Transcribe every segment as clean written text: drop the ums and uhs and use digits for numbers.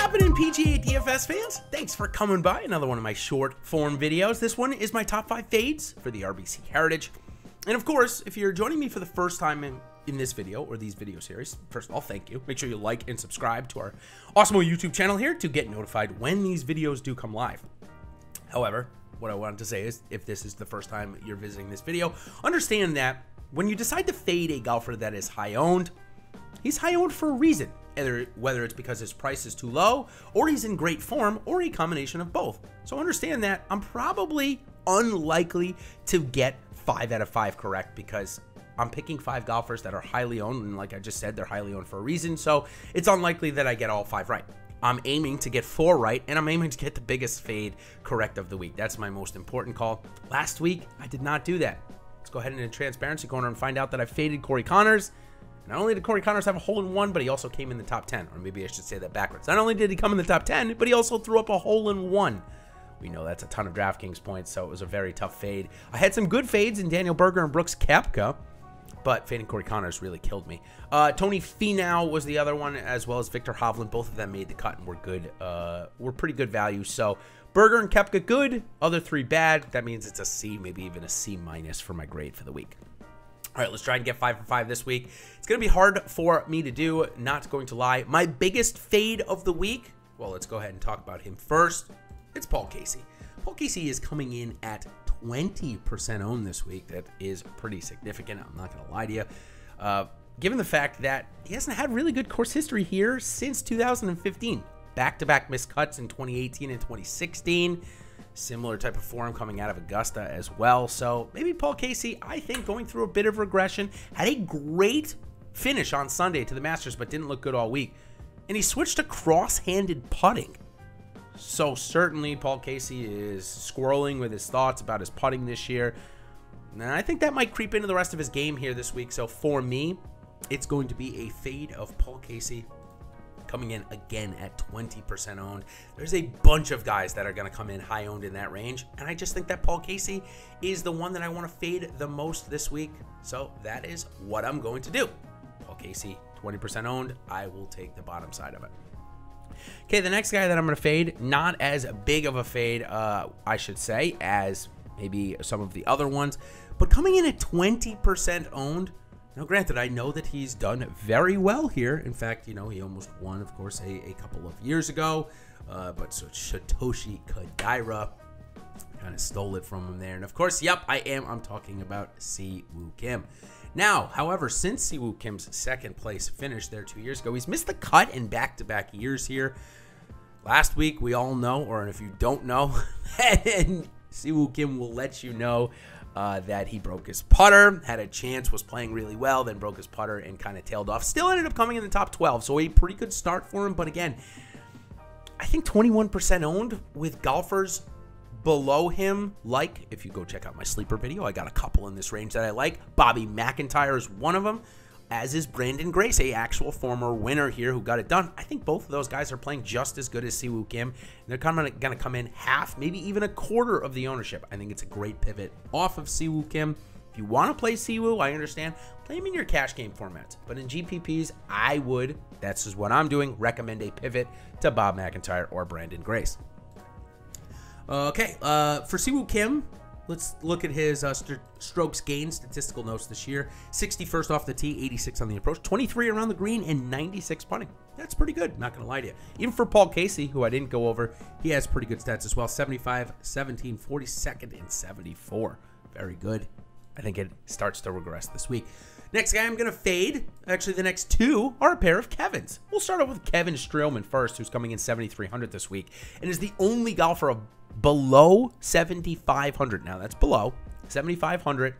happening, PGA DFS fans? Thanks for coming by another one of my short form videos. This one is my top 5 fades for the RBC Heritage. And of course, if you're joining me for the first time in this video or these video series, first of all, thank you. Make sure you like and subscribe to our Awesemo YouTube channel here to get notified when these videos do come live. However, what I wanted to say is, if this is the first time you're visiting this video, understand that when you decide to fade a golfer that is high owned, he's high owned for a reason. Whether it's because his price is too low, or he's in great form, or a combination of both. So understand that I'm probably unlikely to get 5 out of 5 correct, because I'm picking 5 golfers that are highly owned, and like I just said, they're highly owned for a reason, so it's unlikely that I get all 5 right. I'm aiming to get 4 right, and I'm aiming to get the biggest fade correct of the week. That's my most important call. Last week, I did not do that. Let's go ahead into the transparency corner and find out that I faded Corey Connors. Not only did Corey Connors have a hole-in-one, but he also came in the top 10. Or maybe I should say that backwards. Not only did he come in the top 10, but he also threw up a hole-in-one. We know that's a ton of DraftKings points, so it was a very tough fade. I had some good fades in Daniel Berger and Brooks Koepka, but fading Corey Connors really killed me. Tony Finau was the other one, as well as Victor Hovland. Both of them made the cut and were good. Were pretty good value. So Berger and Koepka good, other 3 bad. That means it's a C, maybe even a C- for my grade for the week. All right, let's try and get 5 for 5 this week. It's going to be hard for me to do, not going to lie. My biggest fade of the week, well, let's go ahead and talk about him first. It's Paul Casey. Paul Casey is coming in at 20% owned this week. That is pretty significant. I'm not going to lie to you. Given the fact that he hasn't had really good course history here since 2015. Back-to-back missed cuts in 2018 and 2016. Similar type of form coming out of Augusta as well. So maybe Paul Casey, I think, going through a bit of regression. Had a great finish on Sunday to the Masters, but didn't look good all week. And he switched to cross-handed putting. So certainly Paul Casey is squirreling with his thoughts about his putting this year. And I think that might creep into the rest of his game here this week. So for me, it's going to be a fade of Paul Casey, coming in again at 20% owned. There's a bunch of guys that are going to come in high owned in that range, and I just think that Paul Casey is the one that I want to fade the most this week. So that is what I'm going to do. Paul Casey, 20% owned. I will take the bottom side of it. Okay, the next guy that I'm going to fade, not as big of a fade, I should say, as maybe some of the other ones, but coming in at 20% owned. Now, granted, I know that he's done very well here. In fact, you know, he almost won, of course, a couple of years ago. But so Satoshi Kodaira kind of stole it from him there. And, of course, yep, I'm talking about Si-Woo Kim. Now, however, since Si-Woo Kim's second place finish there 2 years ago, he's missed the cut in back-to-back years here. Last week, we all know, or if you don't know, Si-Woo Kim will let you know that he broke his putter, had a chance, was playing really well, then broke his putter and kind of tailed off. Still ended up coming in the top 12, so a pretty good start for him. But again, I think 21% owned with golfers below him. Like, if you go check out my sleeper video, I got a couple in this range that I like. Bobby McIntyre is one of them, as is Brandon Grace, a actual former winner here who got it done. I think both of those guys are playing just as good as Si-Woo Kim. They're going to come in half, maybe even a quarter of the ownership. I think it's a great pivot off of Si-Woo Kim. If you want to play Si-Woo, I understand. Play him in your cash game formats. But in GPPs, I would, that's just what I'm doing, recommend a pivot to Bob McIntyre or Brandon Grace. Okay, for Si-Woo Kim, let's look at his strokes gained statistical notes this year. 61st off the tee, 86 on the approach, 23 around the green, and 96 putting. That's pretty good, not going to lie to you. Even for Paul Casey, who I didn't go over, he has pretty good stats as well. 75, 17, 42nd, and 74. Very good. I think it starts to regress this week. Next guy I'm going to fade, actually the next 2 are a pair of Kevins. We'll start off with Kevin Streelman first, who's coming in 7,300 this week, and is the only golfer below 7,500. Now that's below 7,500.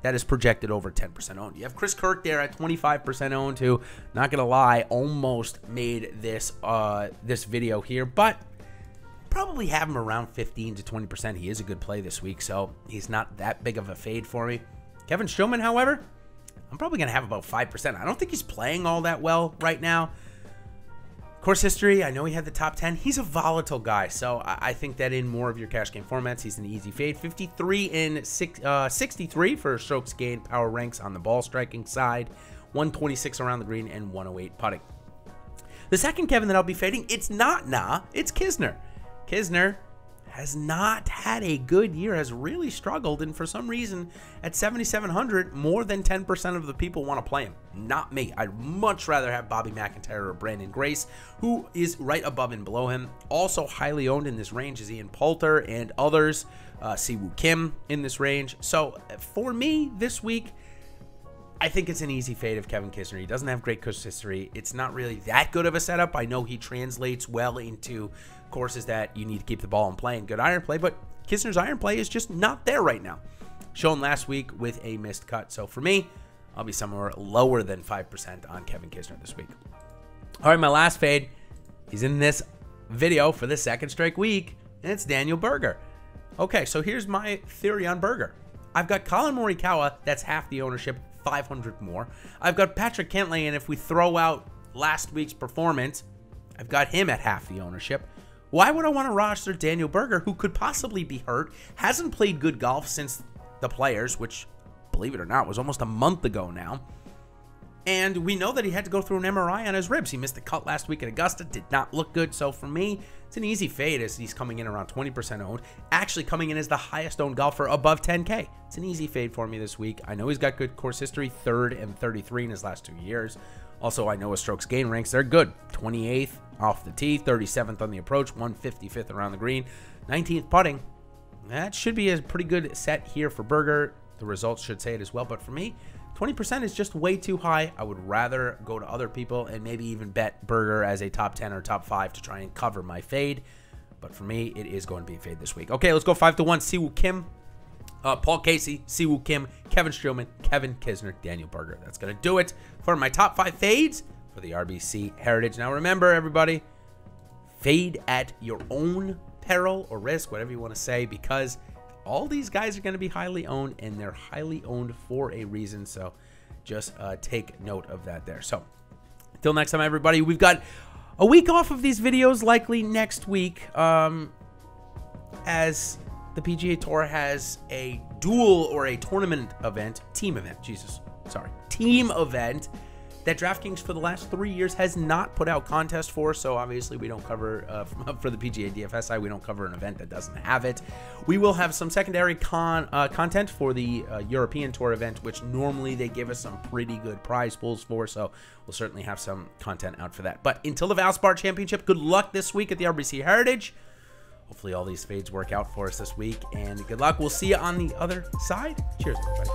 That is projected over 10% owned. You have Chris Kirk there at 25% owned, who, not gonna lie, almost made this this video here, but probably have him around 15 to 20%. He is a good play this week, so he's not that big of a fade for me. Kevin Streelman, however, I'm probably gonna have about 5%. I don't think he's playing all that well right now. Course history, I know he had the top 10. He's a volatile guy, so I think that in more of your cash game formats, he's an easy fade. 53 and 63 for strokes gained power ranks on the ball striking side, 126 around the green, and 108 putting. The second Kevin that I'll be fading, it's not it's Kisner. Kisner has not had a good year, has really struggled, and for some reason at 7,700, more than 10% of the people want to play him. Not me. I'd much rather have Bobby McIntyre or Brandon Grace, who is right above and below him. Also highly owned in this range is Ian Poulter and others, Siwoo Kim in this range. So for me this week, I think it's an easy fade of Kevin Kisner. He doesn't have great course history. It's not really that good of a setup. I know he translates well into courses that you need to keep the ball in play and good iron play, but Kisner's iron play is just not there right now. Shown last week with a missed cut. So for me, I'll be somewhere lower than 5% on Kevin Kisner this week. All right, my last fade, he's in this video for the second straight week, and it's Daniel Berger. Okay, so here's my theory on Berger. I've got Colin Morikawa, that's half the ownership, 500 more. I've got Patrick Cantlay, and if we throw out last week's performance, I've got him at half the ownership. Why would I want to roster Daniel Berger, who could possibly be hurt, hasn't played good golf since the Players, which, believe it or not, was almost a month ago now. And we know that he had to go through an MRI on his ribs. He missed the cut last week at Augusta, did not look good. So for me, it's an easy fade as he's coming in around 20% owned. Actually coming in as the highest owned golfer above 10K. It's an easy fade for me this week. I know he's got good course history, 3rd and 33 in his last 2 years. Also, I know his strokes gain ranks, they're good. 28th off the tee, 37th on the approach, 155th around the green, 19th putting. That should be a pretty good set here for Berger. The results should say it as well, but for me, 20% is just way too high. I would rather go to other people and maybe even bet Berger as a top 10 or top 5 to try and cover my fade. But for me, it is going to be a fade this week. Okay, let's go 5 to 1. Siwoo Kim, Paul Casey, Siwoo Kim, Kevin Streelman, Kevin Kisner, Daniel Berger. That's going to do it for my top 5 fades for the RBC Heritage. Now remember, everybody, fade at your own peril or risk, whatever you want to say, because all these guys are going to be highly owned, and they're highly owned for a reason. So just take note of that there. So until next time, everybody, we've got a week off of these videos, likely next week, as the PGA Tour has a duel or a tournament event, team event, team event that DraftKings for the last 3 years has not put out contest for. So obviously we don't cover, for the PGA DFS side, we don't cover an event that doesn't have it. We will have some secondary content for the European Tour event, which normally they give us some pretty good prize pools for. So we'll certainly have some content out for that. But until the Valspar Championship, good luck this week at the RBC Heritage. Hopefully all these fades work out for us this week, and good luck. We'll see you on the other side. Cheers, everybody.